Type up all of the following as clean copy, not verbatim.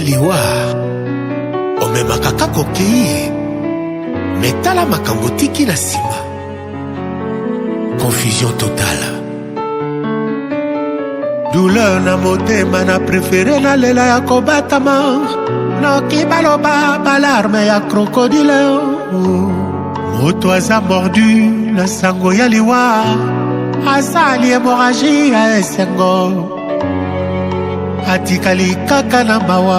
liwa omemaka kaka okei metala makambo tiki na sima. Confusion totale. Douleur na motema na préféré na lela ya kobatama noki baloba balarme ya crocodile. Moto aza mordu na sango ya liwa asali hémorragie ya esengo atikali kaka na mawa.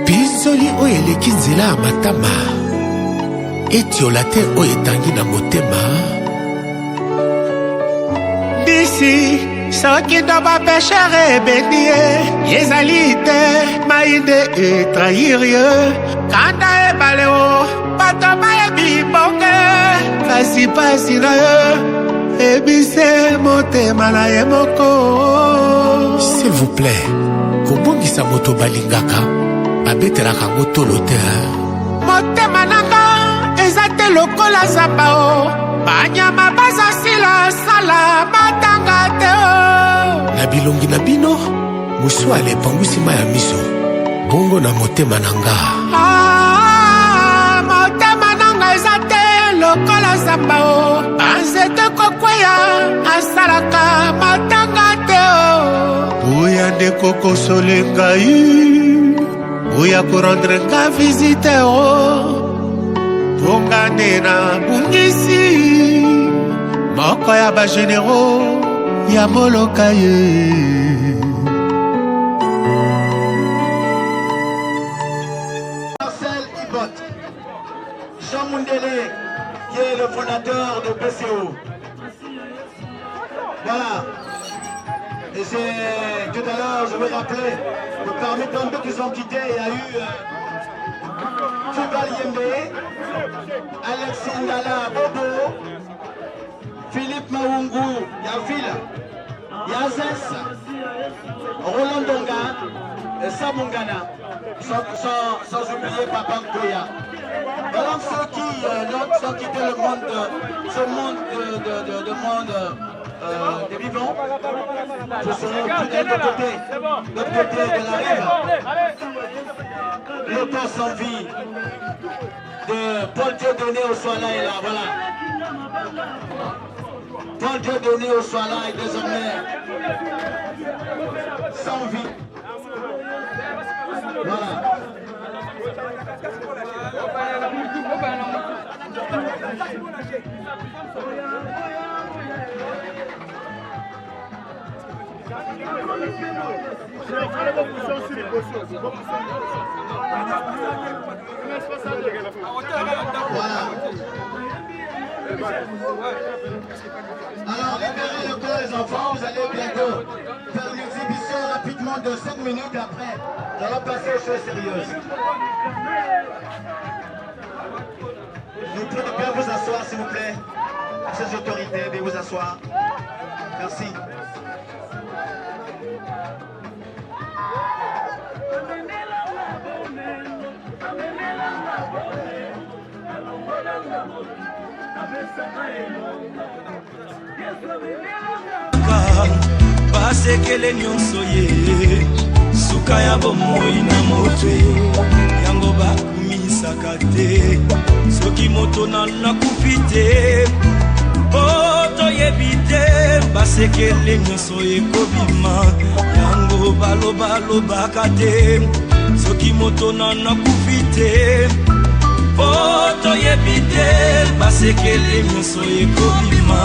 Pinzoli oyo eleki nzela ya matama etiola te oyo etangi na motema. Bisi soki ndo bapeshere ebeni ye ezali te mainde etrahir ye kanda ebale o bato bayebi bonge kasi pasi na ye ebise motema na ye moko. S'il vous plaît, kobongisa moto balingaka babetelaka ngo tolo te. Motema nanga eza te lokola zamba o banyama baza sila sala matanga te o. Na bilongi na bino musu ale pangwisi ma ya miso bongo na motema nanga. Motema nanga eza te lokola zamba o banzete kokweya asalaka matanga te o. Oya nde kokosole ngai oya korendre nga visite o bongane na bungisi moko ya bagénéraux ya moloka ye. Marcel Ibot, Jean Mundele qui est le fondateur de PCO. Voilà. Et c'est tout à l'heure, je veux rappeler que parmi tant d'autres qui sont quittés, il y a eu Fougal Yembe, Alexis Ndala Bobo, Philippe Maungu, Yafil, Yazes, Roland Donga et Samungana, sans oublier Papa Goya. Voilà ceux qui ont quitté le monde, ce monde de monde des vivants. Je serai de l'autre côté de la rive. Le temps sans vie de Paul Dieudonné au Soala est là, voilà. Paul Dieudonné au Soala est désormais sans vie. Voilà. Alors, libérez le corps les enfants, vous allez bientôt faire une exhibition rapidement de 5 minutes après. Nous allons passer aux choses sérieuses. Je vous prie de bien vous asseoir, s'il vous plaît. Ces autorités, veuillez vous asseoir. Merci. basekele nyonso ye suka ya bomoi na motwe yango bakumisaka te soki moto nakufi te toyebi te basekele nyonso ekobima yango balobalobaka te soki moto nakufi te toyebi te basekele nyonso ekobima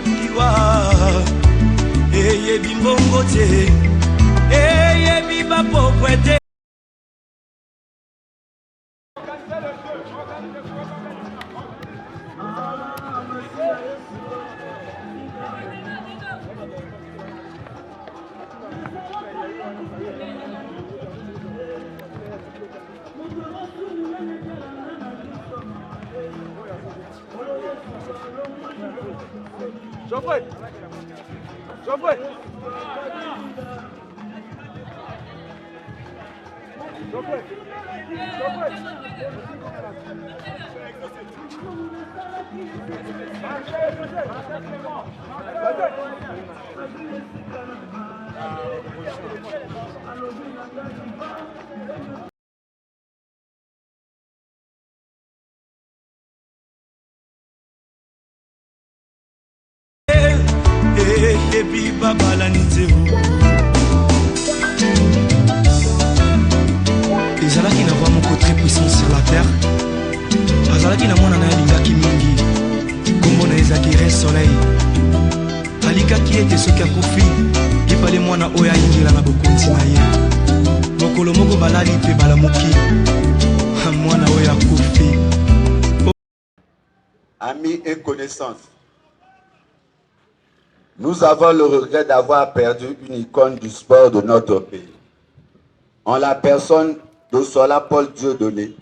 liwa eyebi mbongo te eyebi bapokwe te. Geoffrey! Geoffrey! Geoffrey! Geoffrey! epi babalani te ezalaki na voix moko très puissant sur la terre azalaki na mwana na ye alingaki mingi kombo na ezalaki re soleil alikaki ete soki akufi lipale mwana oyo ayingela na bokonzi na ye mokolo moko balali mpe balamuki mwana oyo akufi. Amis et connaissances, nous avons le regret d'avoir perdu une icône du sport de notre pays, en la personne d'Ossoala Paul Dieudonné,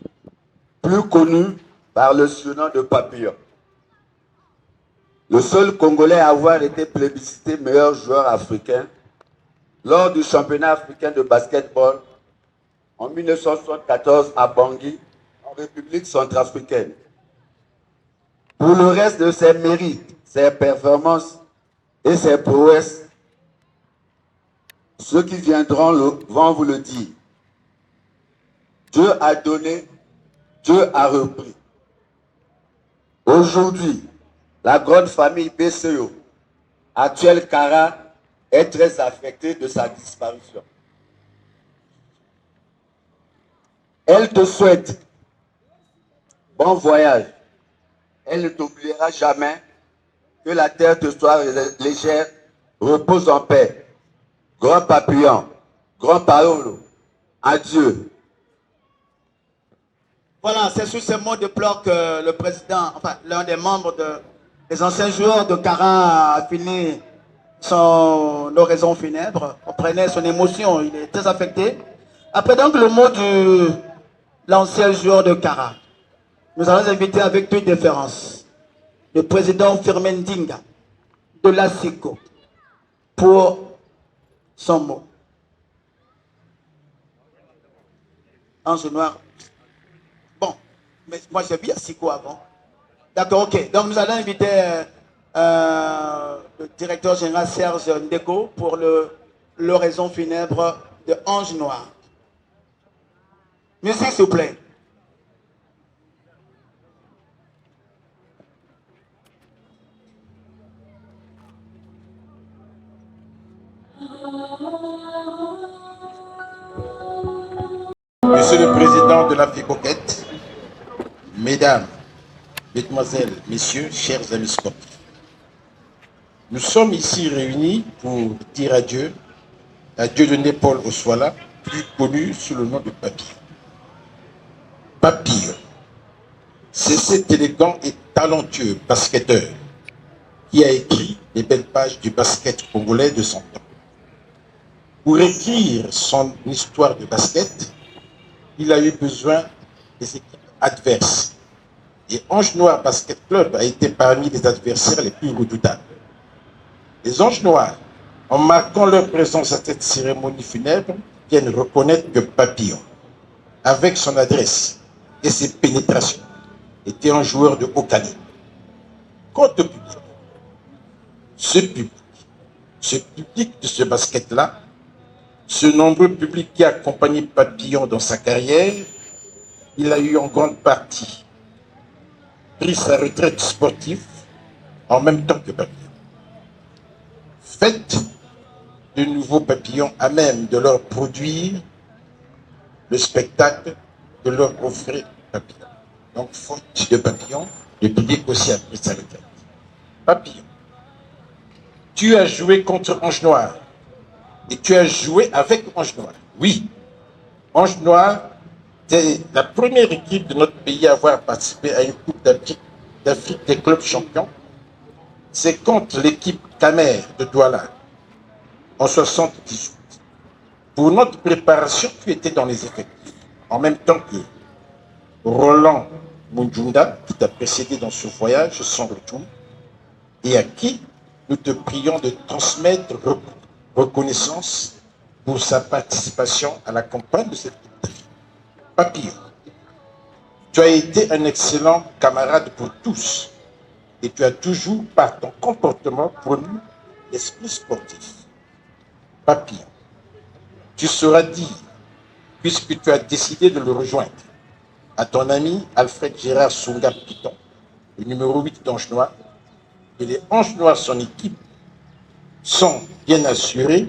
plus connu par le surnom de Papillon. Le seul Congolais à avoir été plébiscité meilleur joueur africain lors du championnat africain de basketball en 1974 à Bangui, en République centrafricaine. Pour le reste de ses mérites, ses performances et ses prouesses, ceux qui viendront vont vous le dire. Dieu a donné, Dieu a repris. Aujourd'hui, la grande famille BCO, actuelle Kara, est très affectée de sa disparition. Elle te souhaite bon voyage. Elle ne t'oubliera jamais. Que la terre te soit légère, repose en paix. Grand Papillon, grand Paolo, adieu. Voilà, c'est sur ces mots de pleurs que le président, enfin l'un des membres des anciens joueurs de Kara a fini son oraison funèbre. On prenait son émotion, il est très affecté. Après donc le mot de l'ancien joueur de Kara, nous allons inviter avec toute déférence le président Firmin Dinga de la SICO pour son mot. Ange Noir. Bon, mais moi j'ai vu SICO avant. D'accord, ok. Donc nous allons inviter le directeur général Serge Ndeko pour l'oraison funèbre de Ange Noir. Musique s'il vous plaît. Monsieur le Président de la FIBOCET, Mesdames, Mesdemoiselles, Messieurs, chers amis sportifs, nous sommes ici réunis pour dire adieu à Dieudonné Paul Ossoala, plus connu sous le nom de Papillon. Papillon, c'est cet élégant et talentueux basketteur qui a écrit les belles pages du basket congolais de son temps. Pour écrire son histoire de basket, il a eu besoin des équipes adverses. Et Ange Noir Basket Club a été parmi les adversaires les plus redoutables. Les Anges Noirs, en marquant leur présence à cette cérémonie funèbre, viennent reconnaître que Papillon, avec son adresse et ses pénétrations, était un joueur de haut calibre. Quant au public, ce public de ce basket-là, ce nombreux public qui a accompagné Papillon dans sa carrière, il a eu en grande partie pris sa retraite sportive en même temps que Papillon. Faites de nouveaux Papillons à même de leur produire le spectacle que leur offrait Papillon. Donc, faute de Papillon, le public aussi a pris sa retraite. Papillon, tu as joué contre Ange Noir. Et tu as joué avec Ange Noir. Oui, Ange Noir, c'est la première équipe de notre pays à avoir participé à une Coupe d'Afrique des clubs champions. C'est contre l'équipe Camer de Douala en 78. Pour notre préparation, tu étais dans les effectifs. En même temps que Roland Mundjunda, qui t'a précédé dans ce voyage sans retour, et à qui nous te prions de transmettre reconnaissance pour sa participation à la campagne de cette Coupe d'Afrique. Papillon, tu as été un excellent camarade pour tous et tu as toujours, par ton comportement, promu l'esprit sportif. Papillon, tu sauras dire puisque tu as décidé de le rejoindre. À ton ami Alfred Gérard Sunga Piton, le numéro 8 d'Ange Noir, et les Anges Noirs, son équipe, sont bien assurés,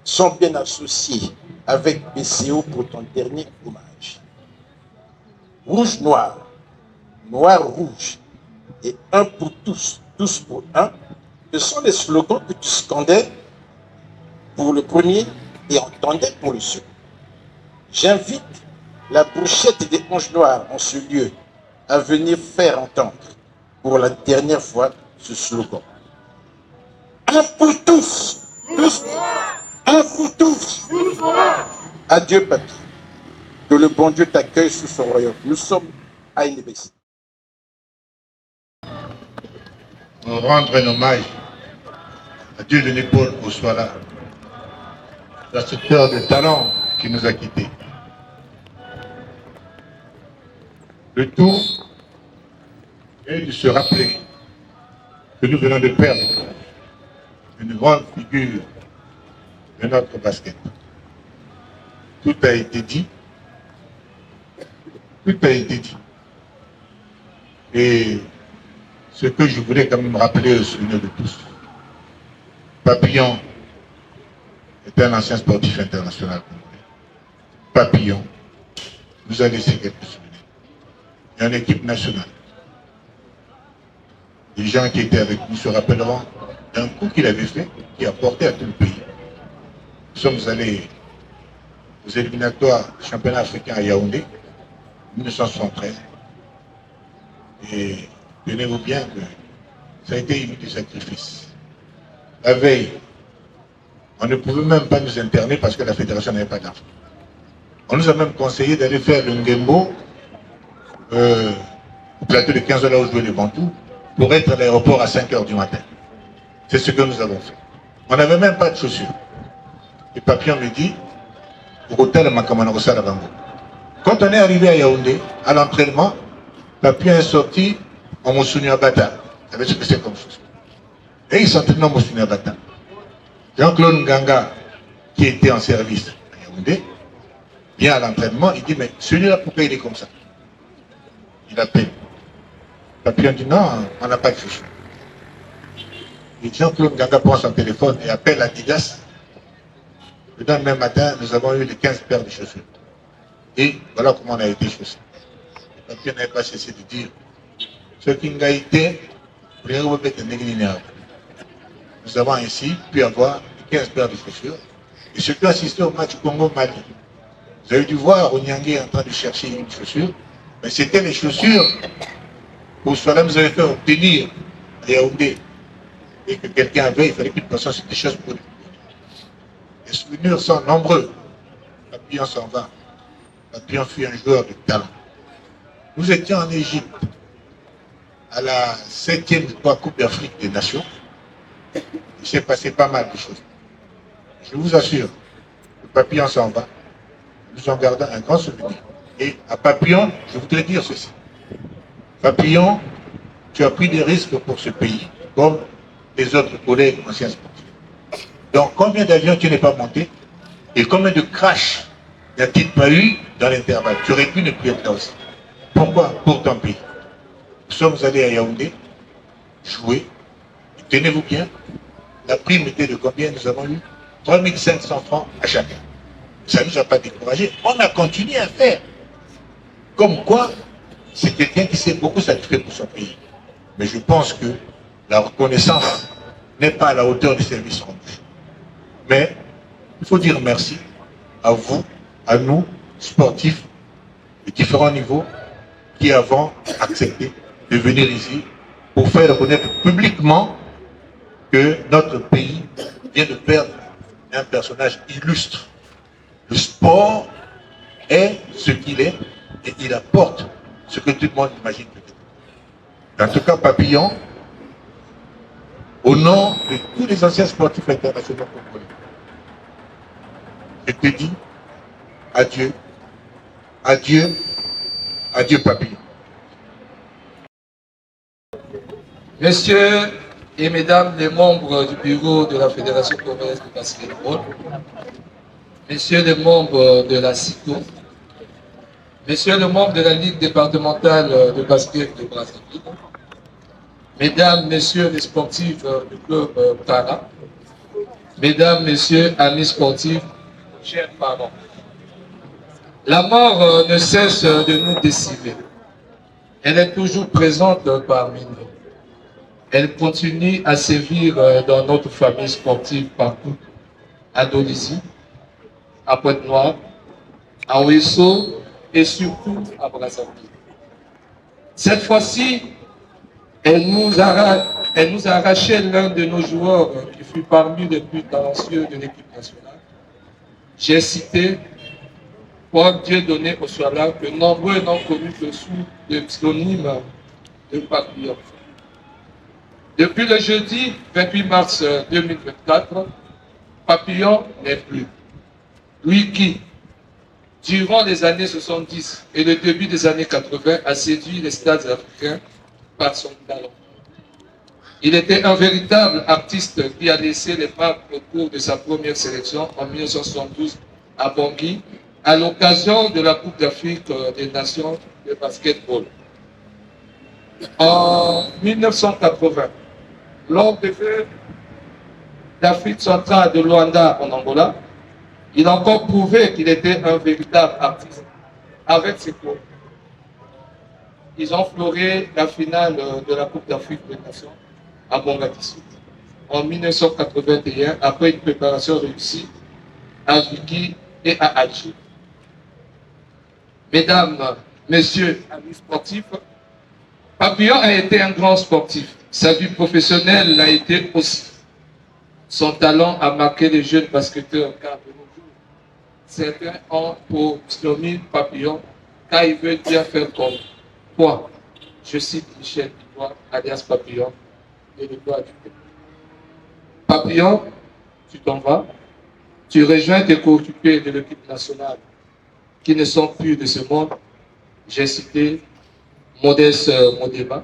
sont bien associés avec BCO pour ton dernier hommage. Rouge noir, noir rouge et un pour tous, tous pour un, ce sont les slogans que tu scandais pour le premier et entendais pour le second. J'invite la brochette des Anges Noirs en ce lieu à venir faire entendre pour la dernière fois ce slogan. Un pour tous, tous pour un pour tous. Adieu, papy. Que le bon Dieu t'accueille sous son royaume. Nous sommes à Inébécy. Rendre un hommage à Dieu de l'épaule au soir là, à ce cœur de talent qui nous a quittés. Le tout est de se rappeler que nous venons de perdre une grande figure de notre basket. Tout a été dit. Tout a été dit. Et ce que je voulais quand même rappeler au souvenir de tous, Papillon est un ancien sportif international. Papillon nous a laissé quelques souvenirs. Et en équipe nationale, les gens qui étaient avec nous se rappelleront d'un coup qu'il avait fait, qui a porté à tout le pays. Nous sommes allés aux éliminatoires du championnat africain à Yaoundé, 1973. Et tenez-vous bien que ça a été une nuit de sacrifice. La veille, on ne pouvait même pas nous interner parce que la fédération n'avait pas d'argent. On nous a même conseillé d'aller faire le Ngembo, au plateau de 15 h là où jouaient les Bantous, pour être à l'aéroport à 5 h du matin. C'est ce que nous avons fait. On n'avait même pas de chaussures. Et Papillon me dit, pour hôtel Makamanogosa la Bango. Quand on est arrivé à Yaoundé, à l'entraînement, Papillon est sorti en Moussounia Bata. Vous savez ce que c'est comme chose. Et il s'entraînait en Moussounia Bata. Jean-Claude Nganga, qui était en service à Yaoundé, vient à l'entraînement, il dit, mais celui-là, pourquoi il est comme ça? Il appelle. Papillon dit, non, on n'a pas de chaussures. Et Jean-Claude Nganga prend son téléphone et appelle Adidas. Le même matin, nous avons eu les 15 paires de chaussures. Et voilà comment on a été chaussés. Le papier n'avait pas cessé de dire ce qui a été, nous avons ainsi pu avoir 15 paires de chaussures. Et ceux qui ont assisté au match Congo-Mali, vous avez dû voir Onyangé en train de chercher une chaussure, mais c'était les chaussures pour cela nous avait fait obtenir à Yaoundé. Et que quelqu'un avait, il fallait qu'une personne se déchasse pour lui. Les souvenirs sont nombreux. Papillon s'en va. Papillon fut un joueur de talent. Nous étions en Égypte, à la 7e Coupe d'Afrique des Nations. Il s'est passé pas mal de choses. Je vous assure, le Papillon s'en va. Nous en gardons un grand souvenir. Et à Papillon, je voudrais dire ceci. Papillon, tu as pris des risques pour ce pays, comme les autres collègues anciens sportifs. Donc, combien d'avions tu n'es pas monté et combien de crash n'a-t-il pas eu dans l'intervalle? Tu aurais pu ne plus être là aussi. Pourquoi? Pour ton pays. Nous sommes allés à Yaoundé, jouer, et tenez-vous bien, la prime était de combien? Nous avons eu 3500 francs à chacun. Ça ne nous a pas découragés. On a continué à faire. Comme quoi, c'est quelqu'un qui s'est beaucoup sacrifié pour son pays. Mais je pense que la reconnaissance n'est pas à la hauteur des services rendus. Mais il faut dire merci à vous, à nous, sportifs de différents niveaux, qui avons accepté de venir ici pour faire reconnaître publiquement que notre pays vient de perdre un personnage illustre. Le sport est ce qu'il est et il apporte ce que tout le monde imagine peut-être. En tout cas, Papillon, au nom de tous les anciens sportifs internationaux congolais, je te dis adieu, adieu, adieu Papillon. Messieurs, et mesdames les membres du bureau de la Fédération congolaise de basketball, messieurs les membres de la CICO, messieurs les membres de la Ligue départementale de basket de Brazzaville, mesdames, messieurs les sportifs du club Tara, mesdames, messieurs, amis sportifs, chers parents. La mort ne cesse de nous décimer. Elle est toujours présente parmi nous. Elle continue à sévir dans notre famille sportive partout, à Dolisie, à Pointe-Noire, à Ouesso et surtout à Brazzaville. Cette fois-ci, elle nous a arraché l'un de nos joueurs qui fut parmi les plus talentueux de l'équipe nationale. J'ai cité Paul Dieudonné Ossoala, que nombreux n'ont connu que sous le pseudonyme de Papillon. Depuis le jeudi 28 mars 2024, Papillon n'est plus. Lui qui, durant les années 70 et le début des années 80, a séduit les stades africains par son talent. Il était un véritable artiste qui a laissé les marques au cours de sa première sélection en 1972 à Bangui, à l'occasion de la Coupe d'Afrique des Nations de basketball. En 1980, lors des Jeux d'Afrique centrale de Luanda en Angola, il a encore prouvé qu'il était un véritable artiste avec ses cours. Ils ont floré la finale de la Coupe d'Afrique des Nations à Mogadiscio en 1981 après une préparation réussie à Vicky et à Alger. Mesdames, messieurs, amis sportifs, Papillon a été un grand sportif. Sa vie professionnelle l'a été aussi. Son talent a marqué les jeunes basketteurs car de nos jours, certains ont pour synonyme Papillon car ils veulent bien faire comme toi. Je cite Michel Dubois, alias Papillon, et le doigt du peuple. Papillon, tu t'en vas, tu rejoins tes coéquipiers de l'équipe nationale qui ne sont plus de ce monde. J'ai cité Modeste Modema,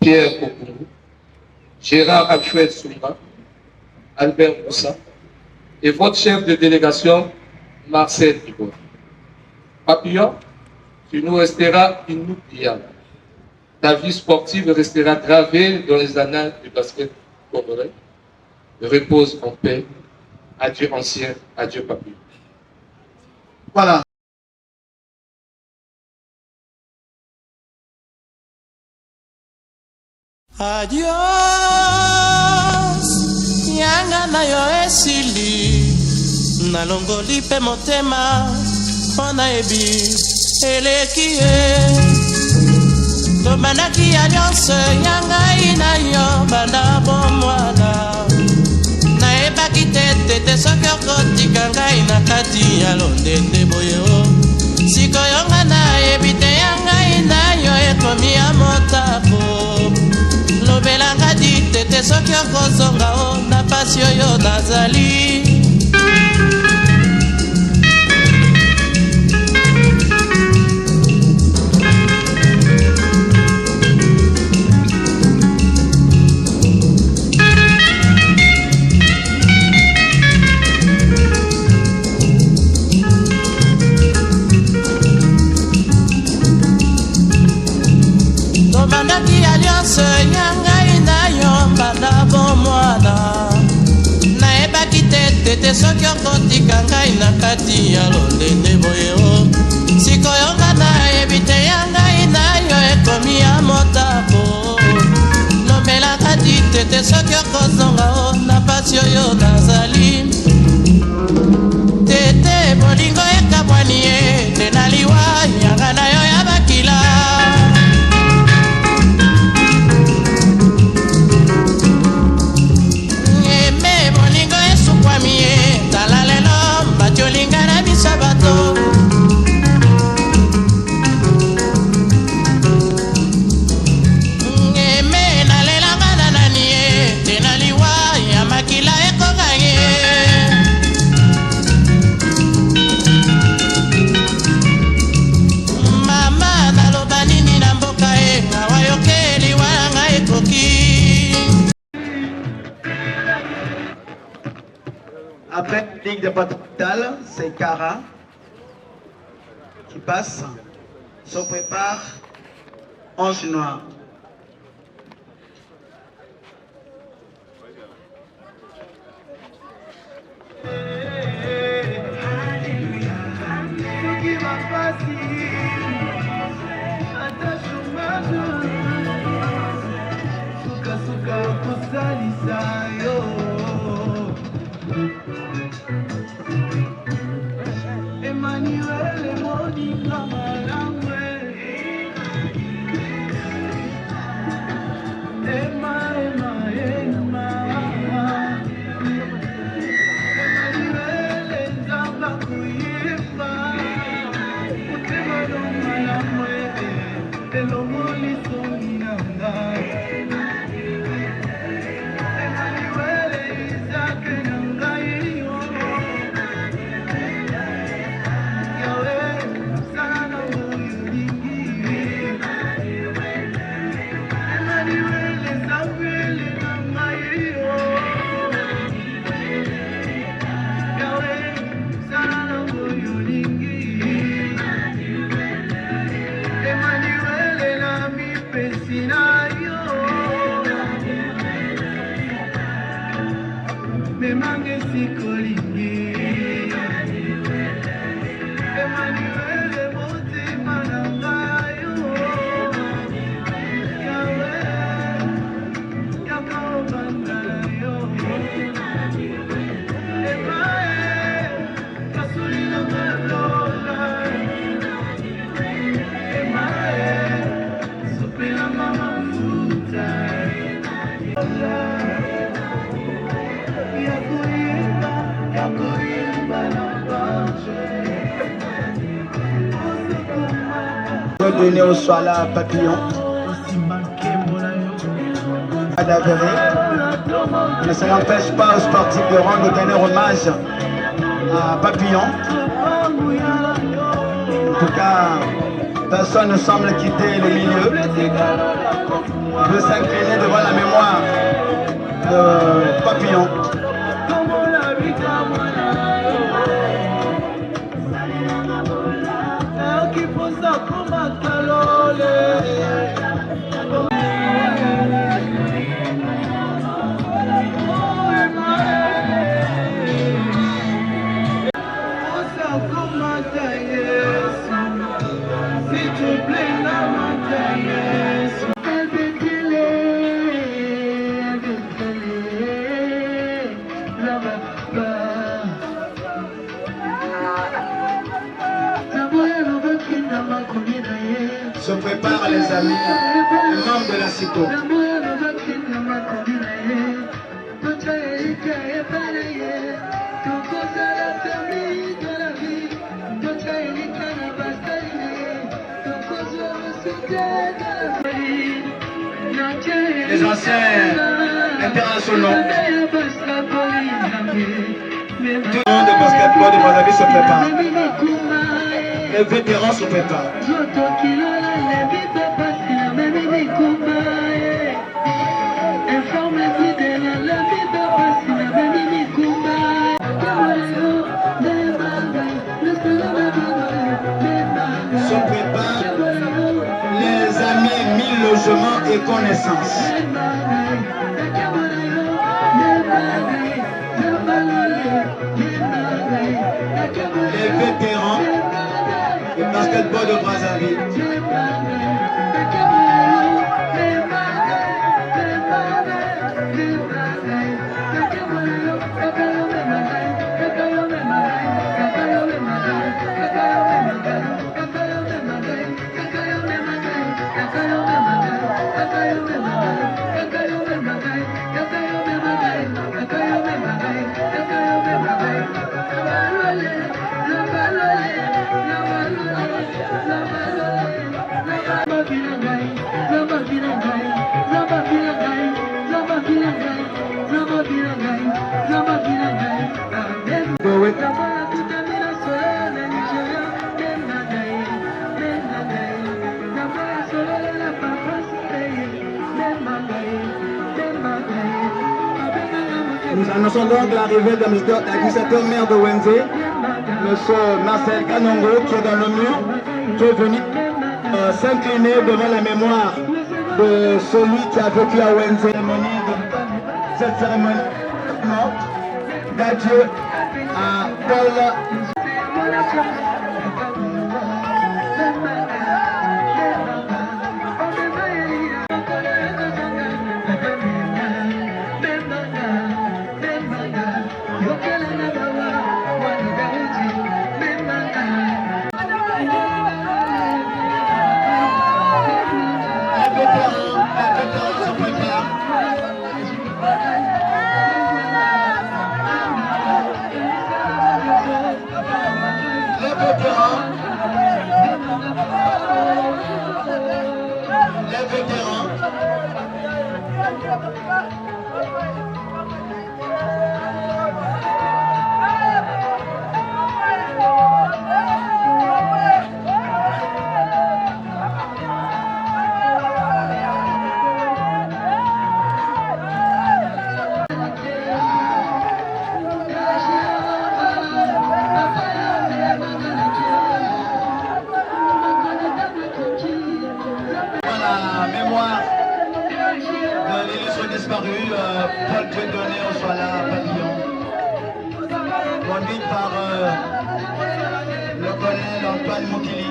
Pierre Kokungu, Gérard Alfred Soumba, Albert Moussa et votre chef de délégation, Marcel Dubois. Papillon, tu nous resteras inoubliable. Ta vie sportive restera gravée dans les annales du basket congolais. Repose en paix. Adieu ancien, adieu Papillon. Voilà. Adios, yanga na yo esili, nalongoli pe motema, mpona ebi eleki ye. Tobandaki alliance yangai na yo banda bomwana, nayebaki tete soki okotika ngai na kati ya londende boye o. Sikoyo nga nayebi te yangai na yo ekomi ya motako. Lobelanga di tete soki okozonga o na pasi oyo nazali. Tobandaki alliance yangai na yo banda bomwana, nayebaki tete soki okotika ngai na kati ya londende boye o. Sikoyo nga nayebi te yangai na yo ekomi ya motako. Lobelaka di tete soki okozonga o na pasi oyo nazali. Tete bolingo ekabwani ye nde naliwa yanga na yo ya bakila. Ligue départementale, c'est Cara qui passe, se prépare, 11 noirs. Emmanuel Monica Malamwe Emma Emmanuel Nzamba Kuyimba Mutema Malamwe Elomoli Songinanga Emmanuel Isaac Nangayo Memange sikolingi Emmanuel motima nangayo Yawe yakobanayo Emae kasulina malola Emae supila mama futa Donné au Soala Papillon, mais ça n'empêche pas aux sportifs de rendre le dernier hommage à Papillon. En tout cas, personne ne semble quitter le milieu. On peut s'incliner devant la mémoire de Papillon. Se préparent les amis, les membres de la CITO. Les anciens internationaux. Tout le monde de basketball de Brazzaville se prépare. Les vétérans se préparent. Se préparent les amis, 1000 logements et connaissances. Les vétérans du basketball de Brazzaville. Nous annonçons donc l'arrivée de M. l'administrateur maire de Wenze, M. Marcel Kanongo, qui est dans le mur, qui est venu s'incliner devant la mémoire de celui qui a vécu à Wenze. Cette cérémonie d'adieu à Paul. Paul Dieudonné au Soala Pavillon, conduite par le colonel Antoine Moukili.